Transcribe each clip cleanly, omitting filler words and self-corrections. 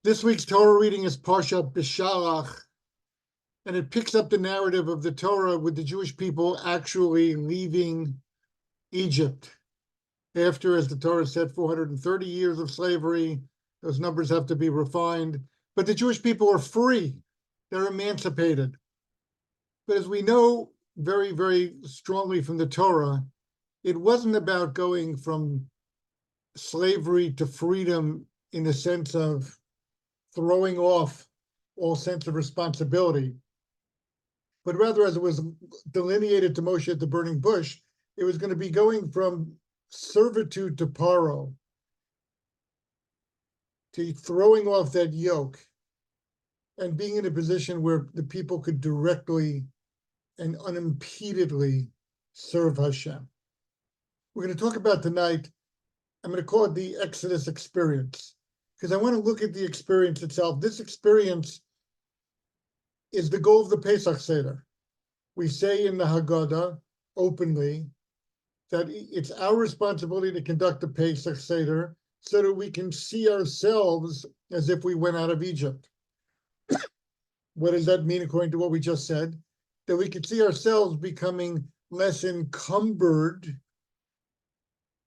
This week's Torah reading is Parshat Beshallach, and it picks up the narrative of the Torah with the Jewish people actually leaving Egypt. After, as the Torah said, 430 years of slavery, those numbers have to be refined. But the Jewish people are free. They're emancipated. But as we know very, very strongly from the Torah, it wasn't about going from slavery to freedom in the sense of throwing off all sense of responsibility, but rather, as it was delineated to Moshe at the burning bush, it was going to be going from servitude to paro, to throwing off that yoke and being in a position where the people could directly and unimpededly serve Hashem. We're going to talk about tonight, I'm going to call it the Exodus experience, because I want to look at the experience itself. This experience is the goal of the Pesach Seder. We say in the Haggadah openly that it's our responsibility to conduct the Pesach Seder so that we can see ourselves as if we went out of Egypt. What does that mean according to what we just said? That we can see ourselves becoming less encumbered,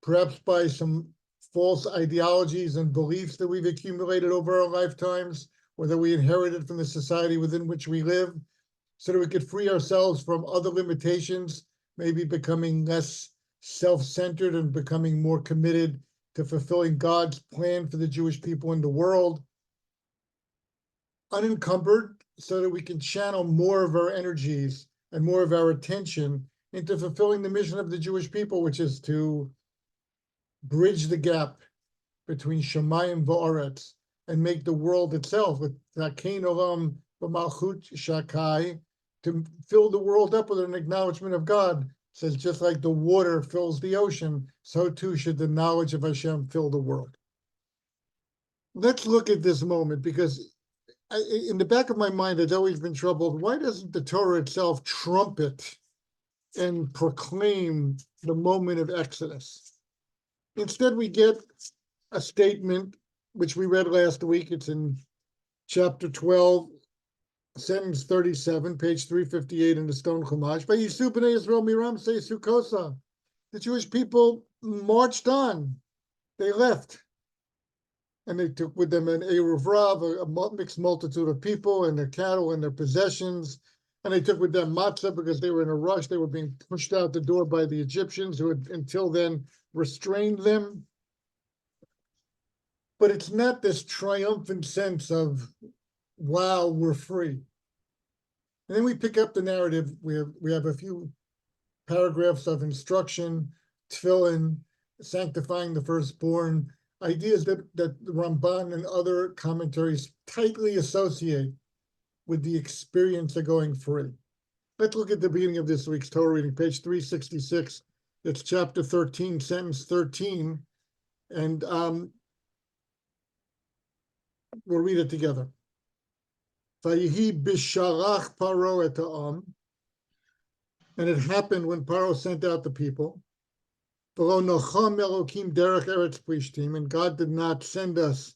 perhaps by some false ideologies and beliefs that we've accumulated over our lifetimes, or that we inherited from the society within which we live, so that we could free ourselves from other limitations, maybe becoming less self-centered and becoming more committed to fulfilling God's plan for the Jewish people in the world, unencumbered, so that we can channel more of our energies and more of our attention into fulfilling the mission of the Jewish people, which is to bridge the gap between Shemayim v'Aretz and make the world itself with Zakein Olam v'Malchut Shakai, to fill the world up with an acknowledgement of God. It says, just like the water fills the ocean, so too should the knowledge of Hashem fill the world. Let's look at this moment, because in the back of my mind, I've always been troubled. Why doesn't the Torah itself trumpet and proclaim the moment of Exodus? Instead, we get a statement, which we read last week. It's in chapter 12, sentence 37, page 358 in the Stone Chumash. Vayisu b'nei Yisrael miramsei Sukkosa. The Jewish people marched on. They left. And they took with them an Eruv Rav, a mixed multitude of people and their cattle and their possessions. And they took with them matzah because they were in a rush. They were being pushed out the door by the Egyptians, who had until then restrained them. But it's not this triumphant sense of, wow, we're free. And then we pick up the narrative. We have a few paragraphs of instruction, tefillin, sanctifying the firstborn, ideas that the Ramban and other commentaries tightly associate with the experience of going free. Let's look at the beginning of this week's Torah reading, page 366. It's chapter 13, sentence 13, and we'll read it together. Vayihi Beshallach Paro et ha'am, and it happened when Paro sent out the people. And God did not send us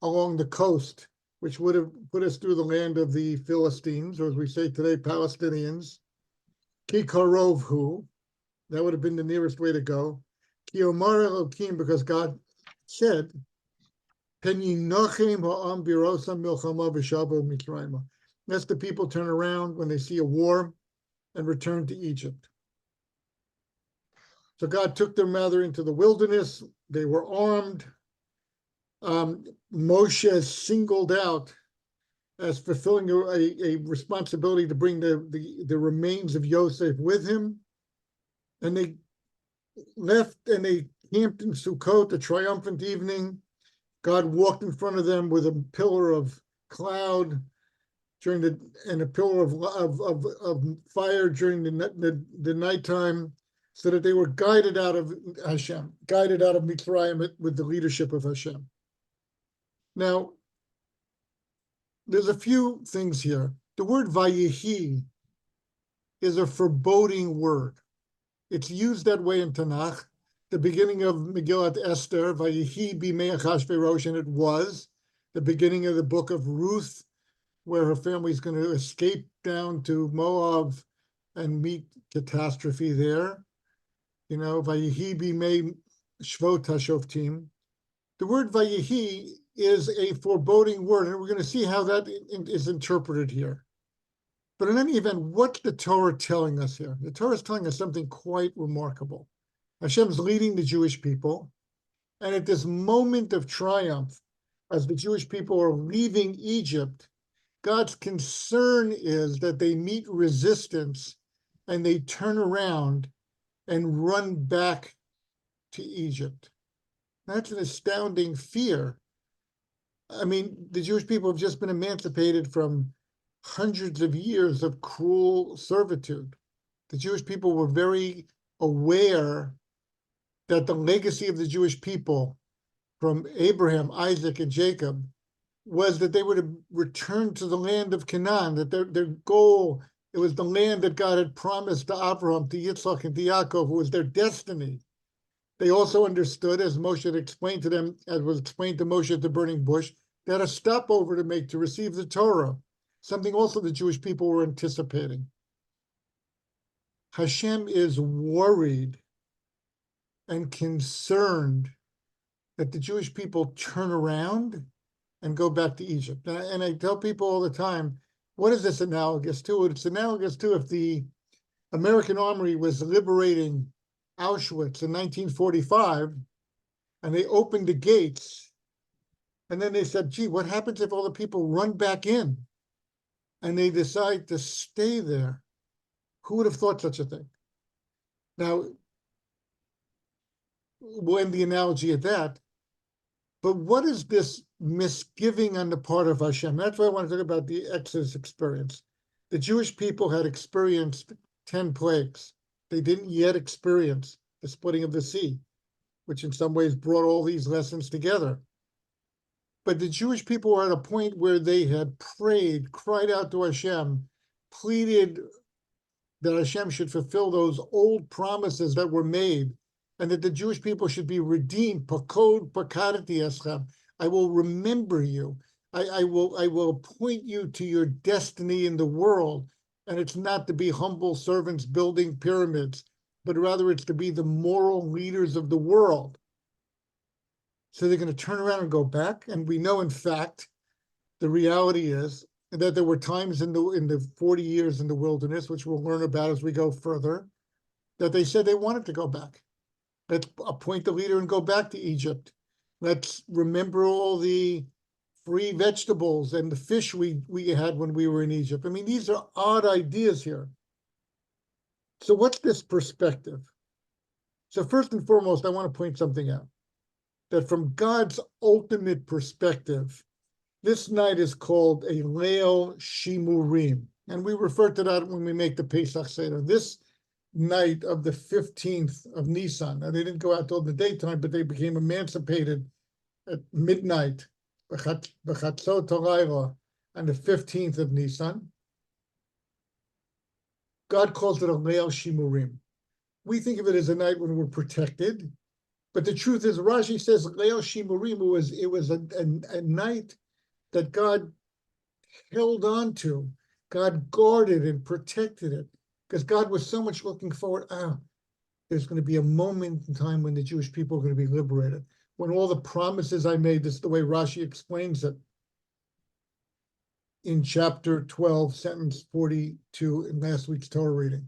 along the coast, which would have put us through the land of the Philistines, or as we say today, Palestinians. Ki karovhu, that would have been the nearest way to go. Ki omar Elokim, because God said, that's the people turn around when they see a war and return to Egypt. So God took them rather into the wilderness. They were armed. Moshe singled out as fulfilling a responsibility to bring the remains of Yosef with him. And they left and they camped in Sukkot, a triumphant evening. God walked in front of them with a pillar of cloud and a pillar of fire during the nighttime, so that they were guided out of Hashem, guided out of Mitzrayim with the leadership of Hashem. Now, there's a few things here. The word Vayihi is a foreboding word. It's used that way in Tanakh. The beginning of Megillat Esther, Vayihi b'mei Achashverosh, and it was. the beginning of the book of Ruth, where her family is going to escape down to Moab and meet catastrophe there. Vayihi b'mei shvot hashoftim. The word Vayihi is a foreboding word, and we're going to see how that is interpreted here. But in any event, what's the Torah telling us here? The Torah is telling us something quite remarkable. Hashem's leading the Jewish people, and at this moment of triumph, as the Jewish people are leaving Egypt, God's concern is that they meet resistance and they turn around and run back to Egypt. That's an astounding fear. I mean, the Jewish people have just been emancipated from hundreds of years of cruel servitude. The Jewish people were very aware that the legacy of the Jewish people from Abraham, Isaac, and Jacob was that they were to return to the land of Canaan, that their goal, it was the land that God had promised to Abraham, to Yitzchak, and to Yaakov. It was their destiny. They also understood, as Moshe had explained to them, as was explained to Moshe at the burning bush, they had a stopover to make to receive the Torah, something also the Jewish people were anticipating. Hashem is worried and concerned that the Jewish people turn around and go back to Egypt. And I tell people all the time, what is this analogous to? It's analogous to if the American Army was liberating Auschwitz in 1945, and they opened the gates, and then they said, gee, what happens if all the people run back in and they decide to stay there? Who would have thought such a thing? Now, we'll end the analogy at that. But what is this misgiving on the part of Hashem? That's why I want to talk about the Exodus experience. The Jewish people had experienced 10 plagues. They didn't yet experience the splitting of the sea, which in some ways brought all these lessons together. But the Jewish people were at a point where they had prayed, cried out to Hashem, pleaded that Hashem should fulfill those old promises that were made, and that the Jewish people should be redeemed. Pakod pakadati eschem. I will remember you. I will point you to your destiny in the world. And it's not to be humble servants building pyramids, but rather it's to be the moral leaders of the world. So they're going to turn around and go back. And we know, in fact, the reality is that there were times in the 40 years in the wilderness, which we'll learn about as we go further, that they said they wanted to go back. Let's appoint the leader and go back to Egypt. Let's remember all the free vegetables and the fish we had when we were in Egypt. I mean, these are odd ideas here. So what's this perspective? So first and foremost, I want to point something out, that from God's ultimate perspective, this night is called a Leil Shimurim. And we refer to that when we make the Pesach Seder. This night of the 15th of Nisan. Now, they didn't go out till the daytime, but they became emancipated at midnight, B'chatzot halayla, on the 15th of Nisan. God calls it a Leil Shimurim. We think of it as a night when we're protected, but the truth is, Rashi says Leil Shimurim, it was a night that God held on to. God guarded and protected it, because God was so much looking forward. There's going to be a moment in time when the Jewish people are going to be liberated. When all the promises I made, this is the way Rashi explains it in chapter 12, sentence 42 in last week's Torah reading.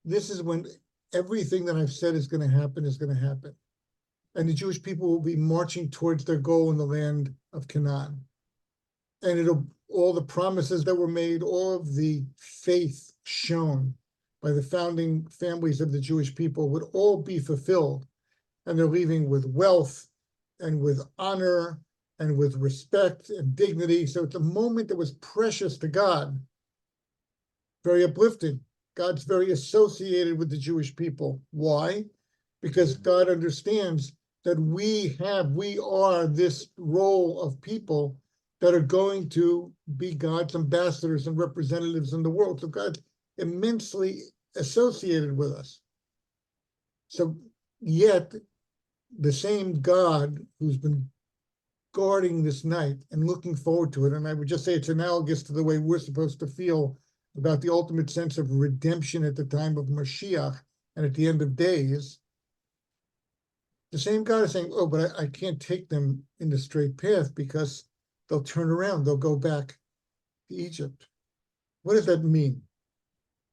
This is when everything that I've said is going to happen is going to happen. And the Jewish people will be marching towards their goal in the land of Canaan. And all the promises that were made, all of the faith shown by the founding families of the Jewish people would all be fulfilled. And they're leaving with wealth and with honor and with respect and dignity. So it's a moment that was precious to God, very uplifting. God's very associated with the Jewish people. Why? Because God understands that we are this role of people that are going to be God's ambassadors and representatives in the world. So God's immensely associated with us. So yet, the same God who's been guarding this night and looking forward to it. And I would just say it's analogous to the way we're supposed to feel about the ultimate sense of redemption at the time of Mashiach and at the end of days. The same God is saying, oh, but I can't take them in the straight path because they'll turn around, they'll go back to Egypt. What does that mean?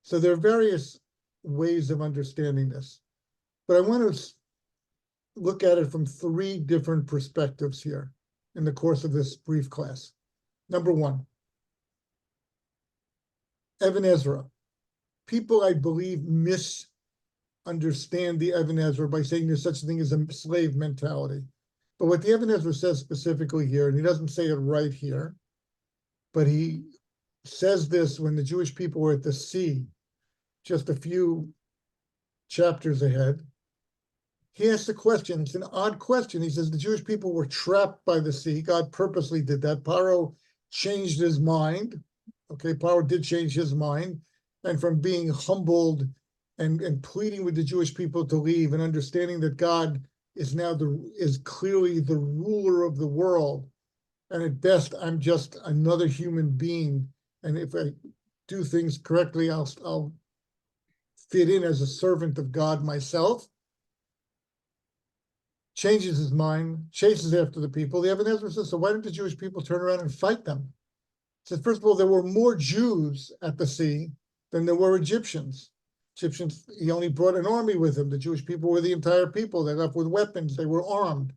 So there are various ways of understanding this, but I want to look at it from three different perspectives here in the course of this brief class. Number one, Evan Ezra. People, I believe, misunderstand the Evan Ezra by saying there's such a thing as a slave mentality. But what the Evan Ezra says specifically here, and he doesn't say it right here, but he says this when the Jewish people were at the sea, just a few chapters ahead. He asks a question. It's an odd question. He says the Jewish people were trapped by the sea. God purposely did that. Paro changed his mind. Okay, Paro did change his mind. And from being humbled and pleading with the Jewish people to leave and understanding that God is now is clearly the ruler of the world. And at best, I'm just another human being. And if I do things correctly, I'll fit in as a servant of God myself. Changes his mind, chases after the people. The Evan Ezra says, so why didn't the Jewish people turn around and fight them? He says, first of all, there were more Jews at the sea than there were Egyptians. Egyptians, he only brought an army with him. The Jewish people were the entire people. They left with weapons. They were armed.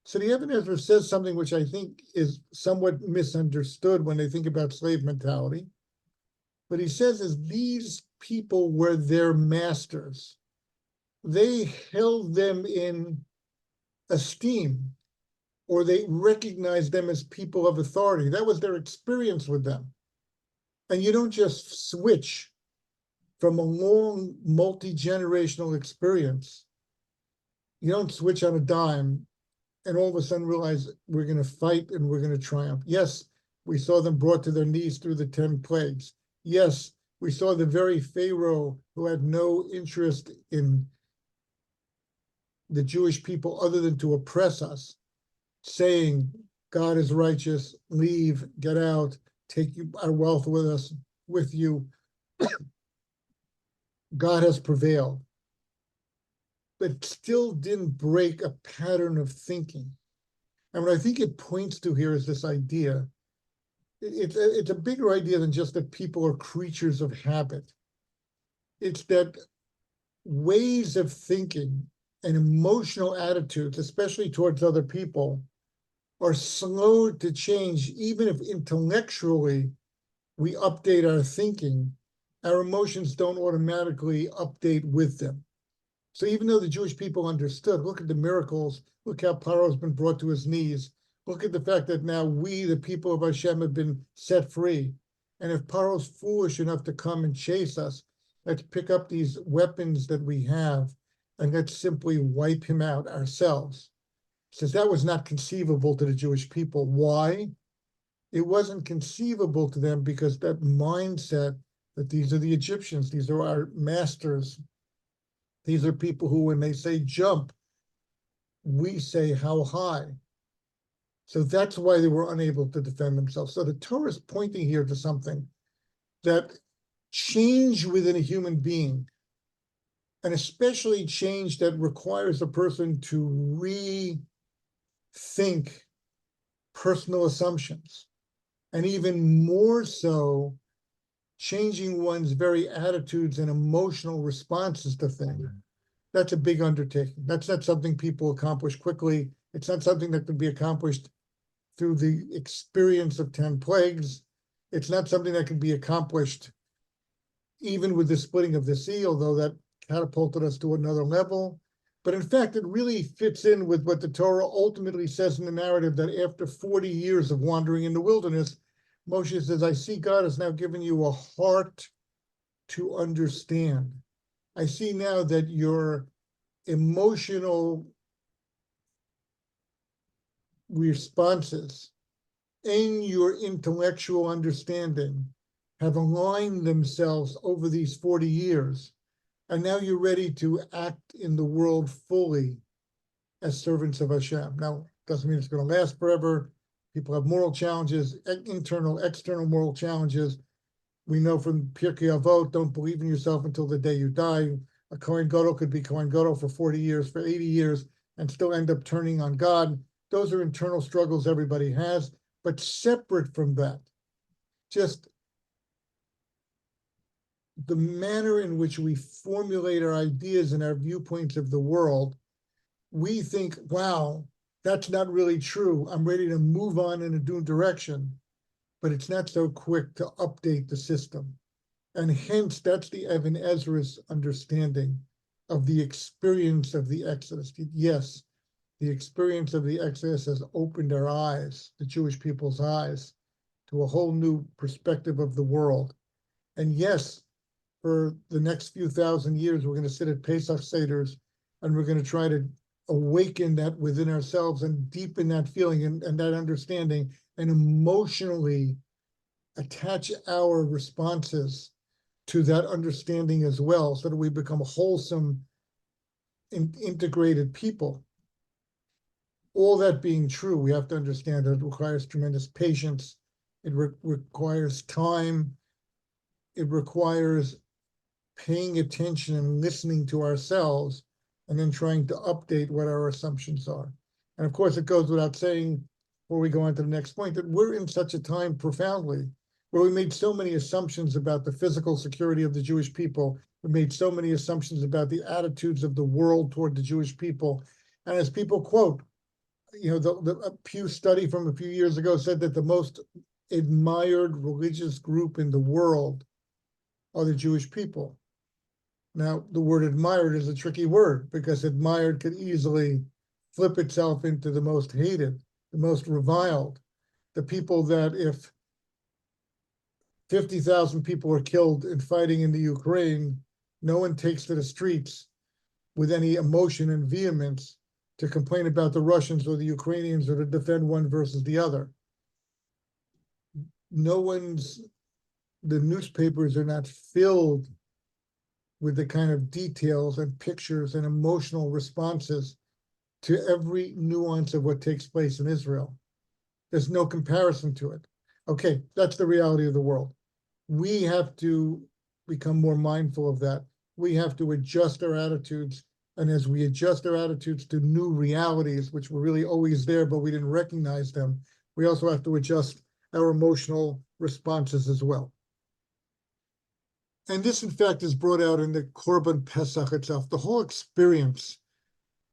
So the Evan Ezra says something which I think is somewhat misunderstood when they think about slave mentality. What he says is these people were their masters. They held them in esteem, or they recognized them as people of authority. That was their experience with them. And you don't just switch from a long multi-generational experience. You don't switch on a dime and all of a sudden realize we're going to fight and we're going to triumph. Yes, we saw them brought to their knees through the 10 plagues. Yes, we saw the very Pharaoh who had no interest in the Jewish people other than to oppress us, saying, God is righteous, leave, get out, take our wealth with you. God has prevailed. But still didn't break a pattern of thinking. And what I think it points to here is this idea. It's a bigger idea than just that people are creatures of habit. It's that ways of thinking and emotional attitudes, especially towards other people, are slow to change. Even if intellectually we update our thinking, our emotions don't automatically update with them. So even though the Jewish people understood, look at the miracles, look how Paro's been brought to his knees, look at the fact that now we, the people of Hashem, have been set free. And if Paro's foolish enough to come and chase us, let's pick up these weapons that we have and let's simply wipe him out ourselves. Says that was not conceivable to the Jewish people. Why? It wasn't conceivable to them because that mindset that these are the Egyptians, these are our masters, these are people who, when they say jump, we say how high. So that's why they were unable to defend themselves. So the Torah is pointing here to something that change within a human being, and especially change that requires a person to rethink personal assumptions, and even more so, changing one's very attitudes and emotional responses to things. That's a big undertaking. That's not something people accomplish quickly. It's not something that can be accomplished through the experience of 10 plagues. It's not something that can be accomplished even with the splitting of the sea, although that catapulted us to another level. But in fact, it really fits in with what the Torah ultimately says in the narrative, that after 40 years of wandering in the wilderness, Moshe says, I see God has now given you a heart to understand. I see now that your emotional responses and your intellectual understanding have aligned themselves over these 40 years. And now you're ready to act in the world fully as servants of Hashem. Now, doesn't mean it's going to last forever. People have moral challenges, internal, external moral challenges. We know from Pirkei Avot, don't believe in yourself until the day you die. A Kohen Gadol could be Kohen Gadol for 40 years, for 80 years, and still end up turning on God. Those are internal struggles everybody has, but separate from that, just the manner in which we formulate our ideas and our viewpoints of the world, we think, wow, that's not really true. I'm ready to move on in a new direction, but it's not so quick to update the system. And hence, that's the Evan Ezra's understanding of the experience of the Exodus. Yes, the experience of the Exodus has opened our eyes, the Jewish people's eyes, to a whole new perspective of the world. And yes, for the next few thousand years, we're going to sit at Pesach Seders, and we're going to try to awaken that within ourselves and deepen that feeling and that understanding, and emotionally attach our responses to that understanding as well, so that we become wholesome, integrated people. All that being true, we have to understand that it requires tremendous patience. It requires time. It requires paying attention and listening to ourselves, and then trying to update what our assumptions are. And of course, it goes without saying, before we go on to the next point, that we're in such a time profoundly where we made so many assumptions about the physical security of the Jewish people. We made so many assumptions about the attitudes of the world toward the Jewish people. And as people quote, the Pew study from a few years ago said that the most admired religious group in the world are the Jewish people. Now, the word admired is a tricky word, because admired could easily flip itself into the most hated, the most reviled, the people that if 50,000 people are killed in fighting in the Ukraine, no one takes to the streets with any emotion and vehemence to complain about the Russians or the Ukrainians, or to defend one versus the other. The newspapers are not filled with the kind of details and pictures and emotional responses to every nuance of what takes place in Israel. There's no comparison to it. Okay, that's the reality of the world. We have to become more mindful of that. We have to adjust our attitudes. And as we adjust our attitudes to new realities, which were really always there, but we didn't recognize them, we also have to adjust our emotional responses as well. And this, in fact, is brought out in the Korban Pesach itself. The whole experience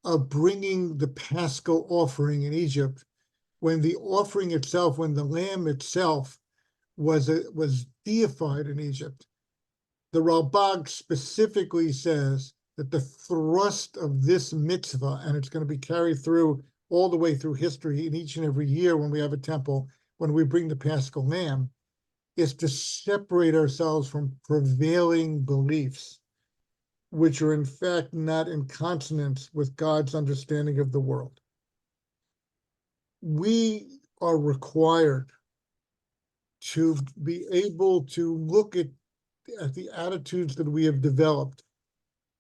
of bringing the Paschal offering in Egypt, when the offering itself, when the lamb itself was deified in Egypt, the Ralbag specifically says that the thrust of this mitzvah, and it's going to be carried through all the way through history in each and every year when we have a temple, when we bring the Paschal lamb, is to separate ourselves from prevailing beliefs, which are in fact not in consonance with God's understanding of the world. We are required to be able to look at the attitudes that we have developed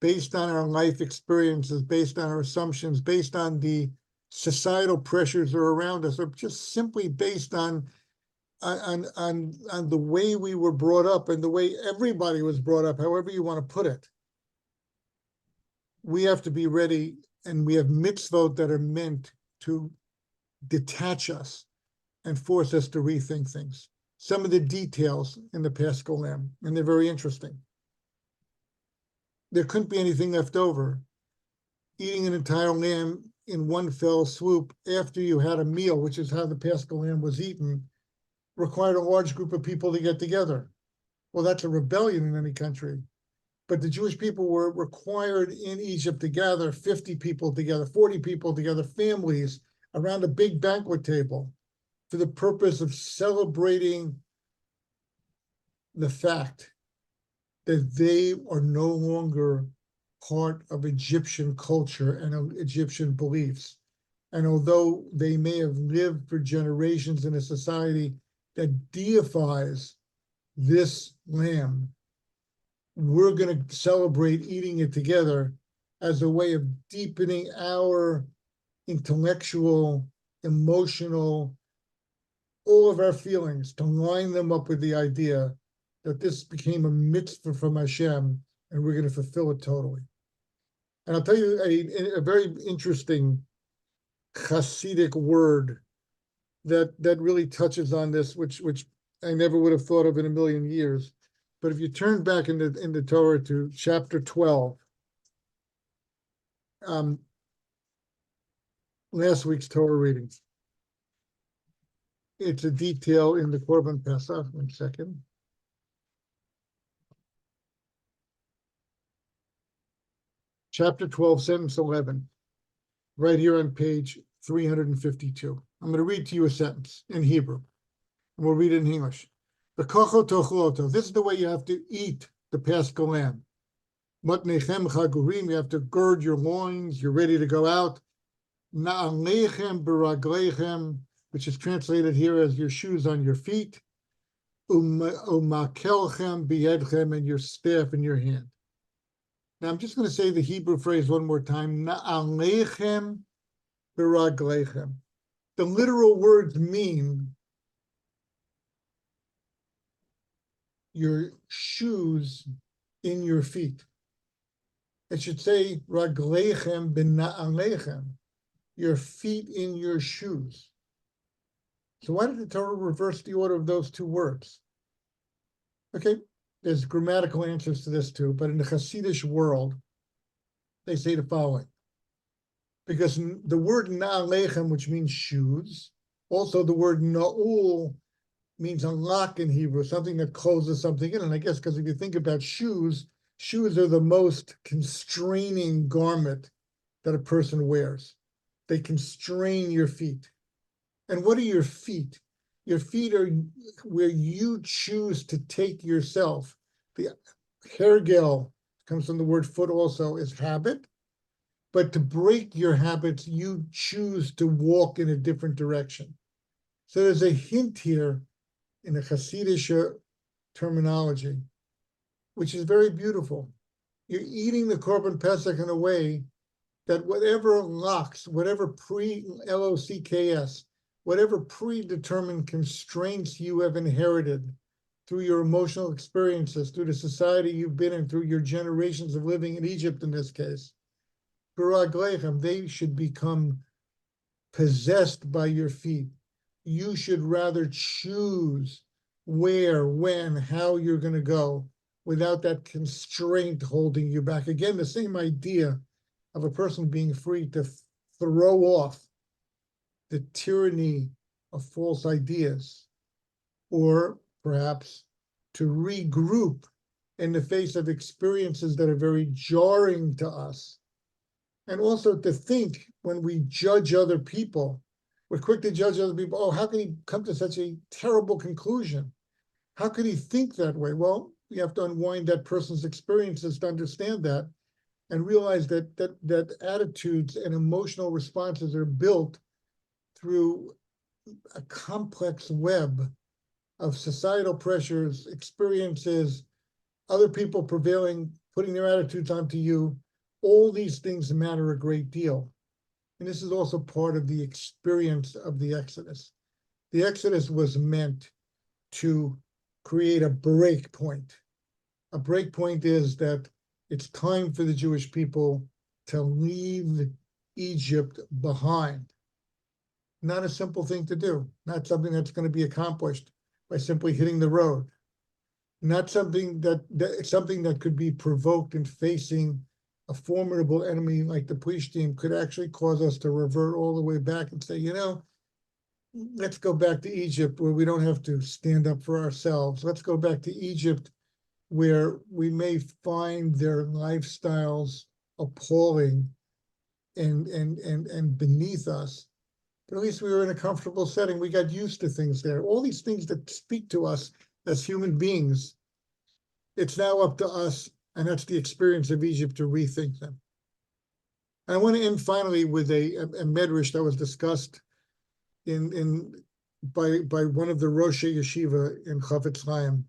based on our life experiences, based on our assumptions, based on the societal pressures that are around us, or just simply based on the way we were brought up and the way everybody was brought up, however you want to put it. We have to be ready, and we have mitzvot that are meant to detach us and force us to rethink things. Some of the details in the Paschal lamb, and they're very interesting. There couldn't be anything left over. Eating an entire lamb in one fell swoop after you had a meal, which is how the Paschal lamb was eaten, required a large group of people to get together. Well, that's a rebellion in any country. But the Jewish people were required in Egypt to gather 50 people together, 40 people together, families around a big banquet table for the purpose of celebrating the fact that they are no longer part of Egyptian culture and Egyptian beliefs. And although they may have lived for generations in a society that deifies this lamb, we're going to celebrate eating it together as a way of deepening our intellectual, emotional, all of our feelings, to line them up with the idea that this became a mitzvah from Hashem, and we're going to fulfill it totally. And I'll tell you a very interesting Hasidic word that really touches on this, which I never would have thought of in a million years. But if you turn back in the Torah to chapter 12, last week's Torah readings, it's a detail in the Korban Pesach. 1 second. Chapter 12, sentence 11, right here on page 352. I'm going to read to you a sentence in Hebrew, and we'll read it in English. This is the way you have to eat the Paschal lamb. Matnechem chagurim, you have to gird your loins, you're ready to go out. Na'alechem beraglechem, which is translated here as your shoes on your feet. Umakelchem biyedchem, and your staff in your hand. Now I'm just going to say the Hebrew phrase one more time. Na'alechem beraglechem. The literal words mean your shoes in your feet. It should say raglechem b'na'alechem, your feet in your shoes. So why did the Torah reverse the order of those two words? Okay, there's grammatical answers to this too, but in the Hasidic world, they say the following. Because the word na'alechem, which means shoes, also the word na'ul means a lock in Hebrew, something that closes something in. And I guess because if you think about shoes, shoes are the most constraining garment that a person wears. They constrain your feet. And what are your feet? Your feet are where you choose to take yourself. The hergel comes from the word foot also, is habit. But to break your habits, you choose to walk in a different direction. So there's a hint here in the Hasidic terminology, which is very beautiful. You're eating the Korban Pesach in a way that whatever locks, whatever L-O-C-K-S, whatever predetermined constraints you have inherited through your emotional experiences, through the society you've been in, through your generations of living in Egypt in this case, they should become possessed by your feet. You should rather choose where, when, how you're going to go without that constraint holding you back. Again, the same idea of a person being free to throw off the tyranny of false ideas, or perhaps to regroup in the face of experiences that are very jarring to us. And also to think when we judge other people, we're quick to judge other people. Oh, how can he come to such a terrible conclusion? How could he think that way? Well, you have to unwind that person's experiences to understand that and realize that attitudes and emotional responses are built through a complex web of societal pressures, experiences, other people prevailing, putting their attitudes onto you. All these things matter a great deal. And this is also part of the experience of the Exodus. The Exodus was meant to create a break point. A break point is that it's time for the Jewish people to leave Egypt behind. Not a simple thing to do, not something that's going to be accomplished by simply hitting the road. Not something that could be provoked in facing a formidable enemy like the Plishtim could actually cause us to revert all the way back and say, let's go back to Egypt where we don't have to stand up for ourselves. Let's go back to Egypt where we may find their lifestyles appalling and beneath us. But at least we were in a comfortable setting. We got used to things there. All these things that speak to us as human beings, it's now up to us, and that's the experience of Egypt, to rethink them. And I want to end finally with a medrash that was discussed by one of the Rosh Yeshiva in Chafetz Chaim.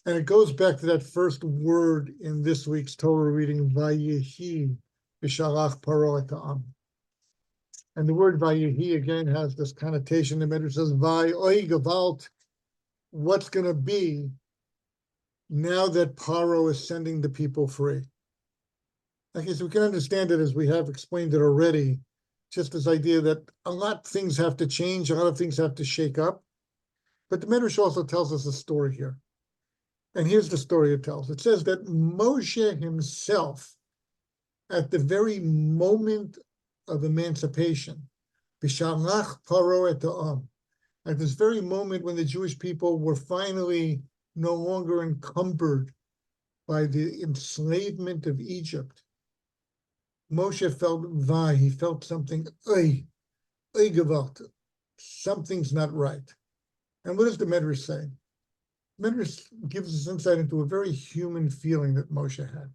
And it goes back to that first word in this week's Torah reading, Vayehi Beshallach Paro et ha'am. And the word Vayehi again has this connotation. The Medrash says, Vay oy gevalt, what's going to be now that Paro is sending the people free. I guess we can understand it as we have explained it already, just this idea that a lot of things have to change, a lot of things have to shake up. But the Medrash also tells us a story here. And here's the story it tells. It says that Moshe himself, at the very moment of emancipation, Beshallach Paro et ha'am, at this very moment when the Jewish people were finally no longer encumbered by the enslavement of Egypt, Moshe felt he felt something, gewalt, something's not right. And what does the Medrash say? Medrash gives us insight into a very human feeling that Moshe had.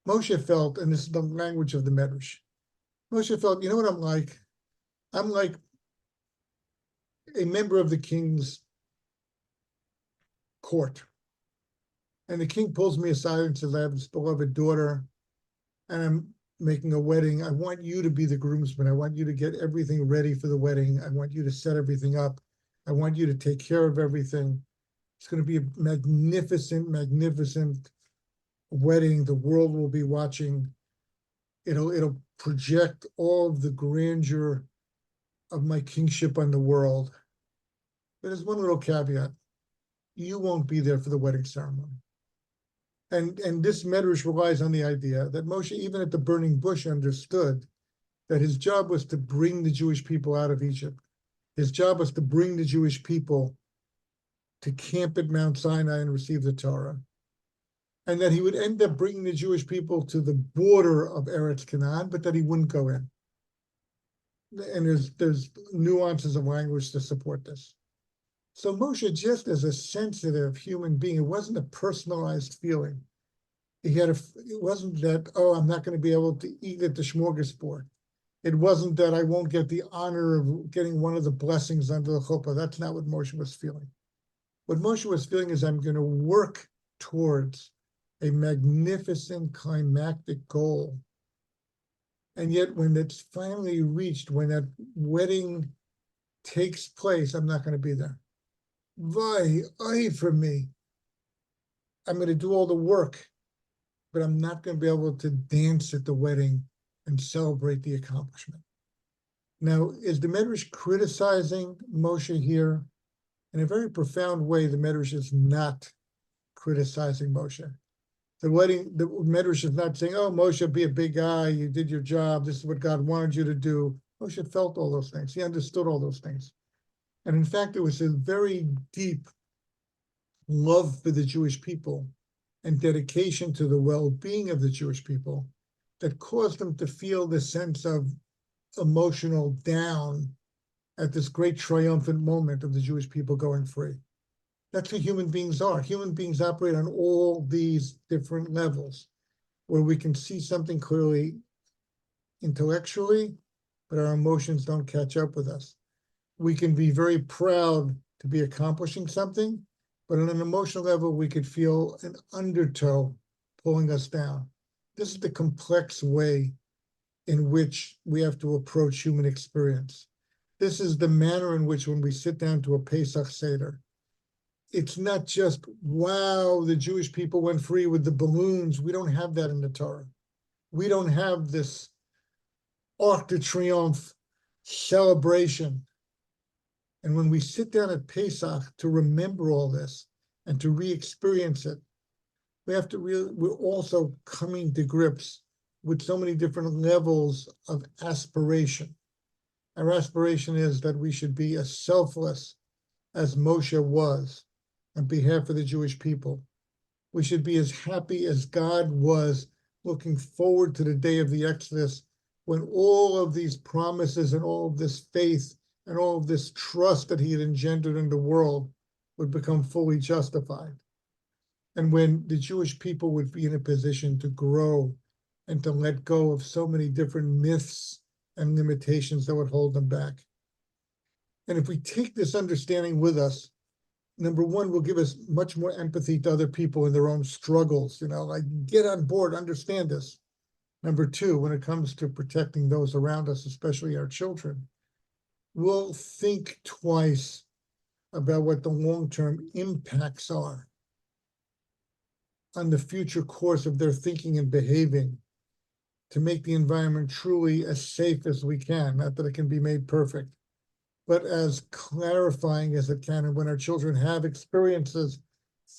Moshe felt, and this is the language of the Medrash, Moshe felt, you know what I'm like? I'm like a member of the king's court. And the king pulls me aside and says, I have this beloved daughter, and I'm making a wedding. I want you to be the groomsman. I want you to get everything ready for the wedding. I want you to set everything up. I want you to take care of everything. It's going to be a magnificent, magnificent wedding. The world will be watching. It'll project all of the grandeur of my kingship on the world. But there's one little caveat. You won't be there for the wedding ceremony. And this Medrash relies on the idea that Moshe, even at the burning bush, understood that his job was to bring the Jewish people out of Egypt. His job was to bring the Jewish people to camp at Mount Sinai and receive the Torah. And that he would end up bringing the Jewish people to the border of Eretz Canaan, but that he wouldn't go in. And there's nuances of language to support this. So Moshe, just as a sensitive human being, it wasn't a personalized feeling. It wasn't that, oh, I'm not going to be able to eat at the smorgasbord. It wasn't that I won't get the honor of getting one of the blessings under the chuppah. That's not what Moshe was feeling. What Moshe was feeling is, I'm going to work towards a magnificent climactic goal. And yet when it's finally reached, when that wedding takes place, I'm not going to be there. For me, I'm going to do all the work, but I'm not going to be able to dance at the wedding and celebrate the accomplishment. Now, is the Medrash criticizing Moshe here? In a very profound way, the Medrash is not criticizing Moshe. The Medrash is not saying, oh, Moshe, be a big guy, you did your job, this is what God wanted you to do. Moshe felt all those things. He understood all those things. And in fact, it was a very deep love for the Jewish people and dedication to the well-being of the Jewish people that caused him to feel this sense of emotional down at this great triumphant moment of the Jewish people going free. That's who human beings are. Human beings operate on all these different levels where we can see something clearly intellectually, but our emotions don't catch up with us. We can be very proud to be accomplishing something, but on an emotional level, we could feel an undertow pulling us down. This is the complex way in which we have to approach human experience. This is the manner in which when we sit down to a Pesach Seder, it's not just, wow, the Jewish people went free with the balloons. We don't have that in the Torah. We don't have this Arc de Triomphe celebration. And when we sit down at Pesach to remember all this and to re-experience it, we're also coming to grips with so many different levels of aspiration. Our aspiration is that we should be as selfless as Moshe was on behalf of the Jewish people. We should be as happy as God was, looking forward to the day of the Exodus, when all of these promises and all of this faith and all of this trust that he had engendered in the world would become fully justified. And when the Jewish people would be in a position to grow and to let go of so many different myths and limitations that would hold them back. And if we take this understanding with us, number one, will give us much more empathy to other people in their own struggles, like get on board, understand this. Number two, when it comes to protecting those around us, especially our children, we'll think twice about what the long-term impacts are on the future course of their thinking and behaving to make the environment truly as safe as we can. Not that it can be made perfect, but as clarifying as it can. And when our children have experiences,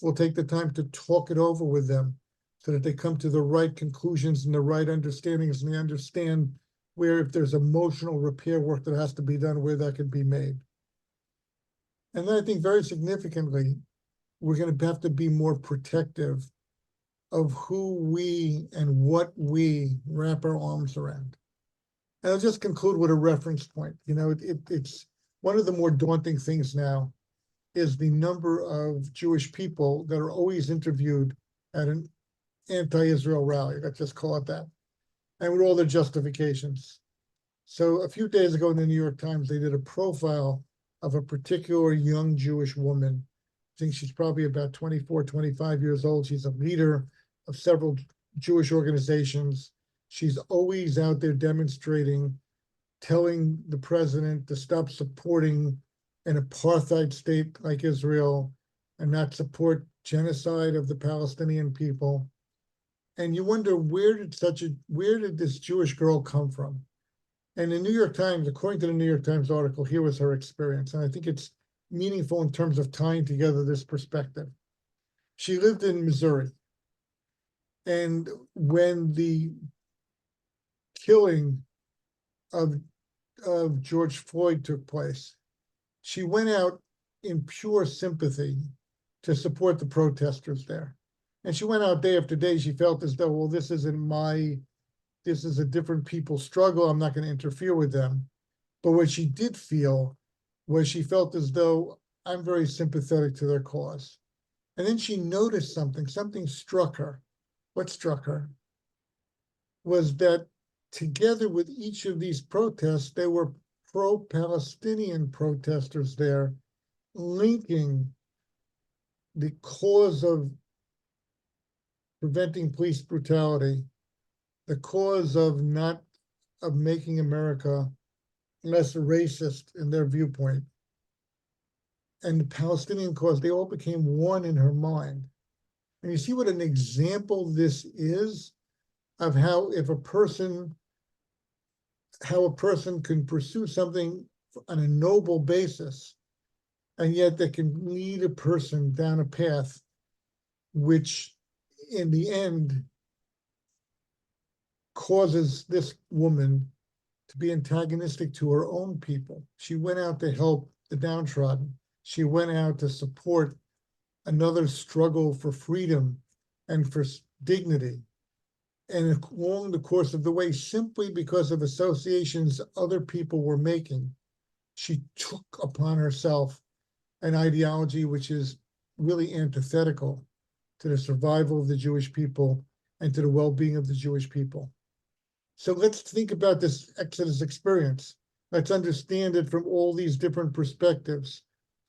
we'll take the time to talk it over with them so that they come to the right conclusions and the right understandings, and they understand where, if there's emotional repair work that has to be done, where that can be made. And then I think very significantly, we're going to have to be more protective of who we and what we wrap our arms around. And I'll just conclude with a reference point. It's one of the more daunting things now is the number of Jewish people that are always interviewed at an anti-Israel rally, let's just call it that, and with all their justifications. So a few days ago in the New York Times, they did a profile of a particular young Jewish woman. I think she's probably about 24, 25 years old. She's a leader of several Jewish organizations. She's always out there demonstrating, telling the president to stop supporting an apartheid state like Israel and not support genocide of the Palestinian people. And you wonder, where did this Jewish girl come from? And the New York Times, according to the New York Times article, here was her experience. And I think it's meaningful in terms of tying together this perspective. She lived in Missouri. And when the killing of George Floyd took place, she went out in pure sympathy to support the protesters there. And she went out day after day. She felt as though, well, this is a different people's struggle. I'm not going to interfere with them. But what she did feel was she felt as though I'm very sympathetic to their cause. And then she noticed something struck her. What struck her was that together with each of these protests, there were pro-Palestinian protesters there linking the cause of preventing police brutality, the cause of making America less racist in their viewpoint, and the Palestinian cause. They all became one in her mind. And you see what an example this is of how a person can pursue something on a noble basis, and yet that can lead a person down a path which in the end causes this woman to be antagonistic to her own people. She went out to help the downtrodden. She went out to support another struggle for freedom and for dignity. And along the course of the way, simply because of associations other people were making, she took upon herself an ideology which is really antithetical to the survival of the Jewish people and to the well-being of the Jewish people. So let's think about this Exodus experience. Let's understand it from all these different perspectives.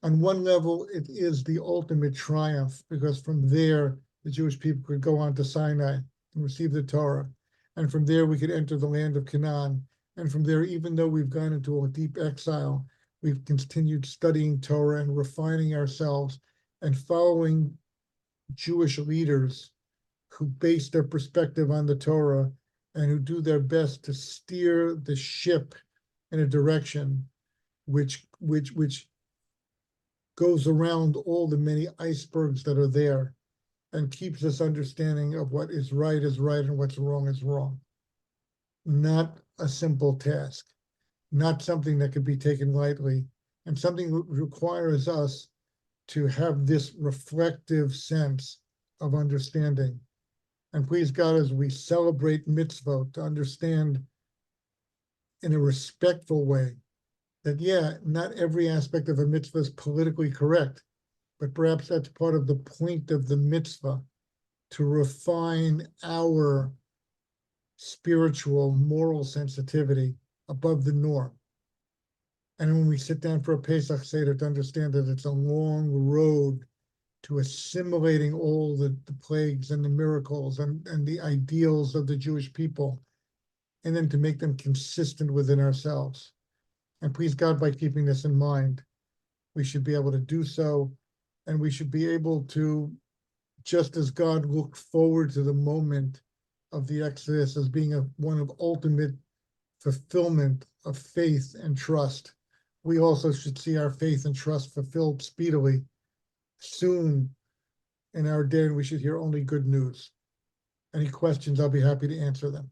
On one level, it is the ultimate triumph, because from there, the Jewish people could go on to Sinai and receive the Torah. And from there, we could enter the land of Canaan. And from there, even though we've gone into a deep exile, we've continued studying Torah and refining ourselves and following Jewish leaders who base their perspective on the Torah and who do their best to steer the ship in a direction which goes around all the many icebergs that are there and keeps us understanding of what is right and what's wrong is wrong. Not a simple task, not something that could be taken lightly, and something that requires us to have this reflective sense of understanding. And please God, as we celebrate mitzvot, to understand in a respectful way that, yeah, not every aspect of a mitzvah is politically correct, but perhaps that's part of the point of the mitzvah, to refine our spiritual, moral sensitivity above the norm. And when we sit down for a Pesach Seder, to understand that it's a long road to assimilating all the plagues and the miracles and the ideals of the Jewish people, and then to make them consistent within ourselves. And please God, by keeping this in mind, we should be able to do so, and we should be able to, just as God looked forward to the moment of the Exodus as being one of ultimate fulfillment of faith and trust, we also should see our faith and trust fulfilled speedily, soon in our day, and we should hear only good news. Any questions, I'll be happy to answer them.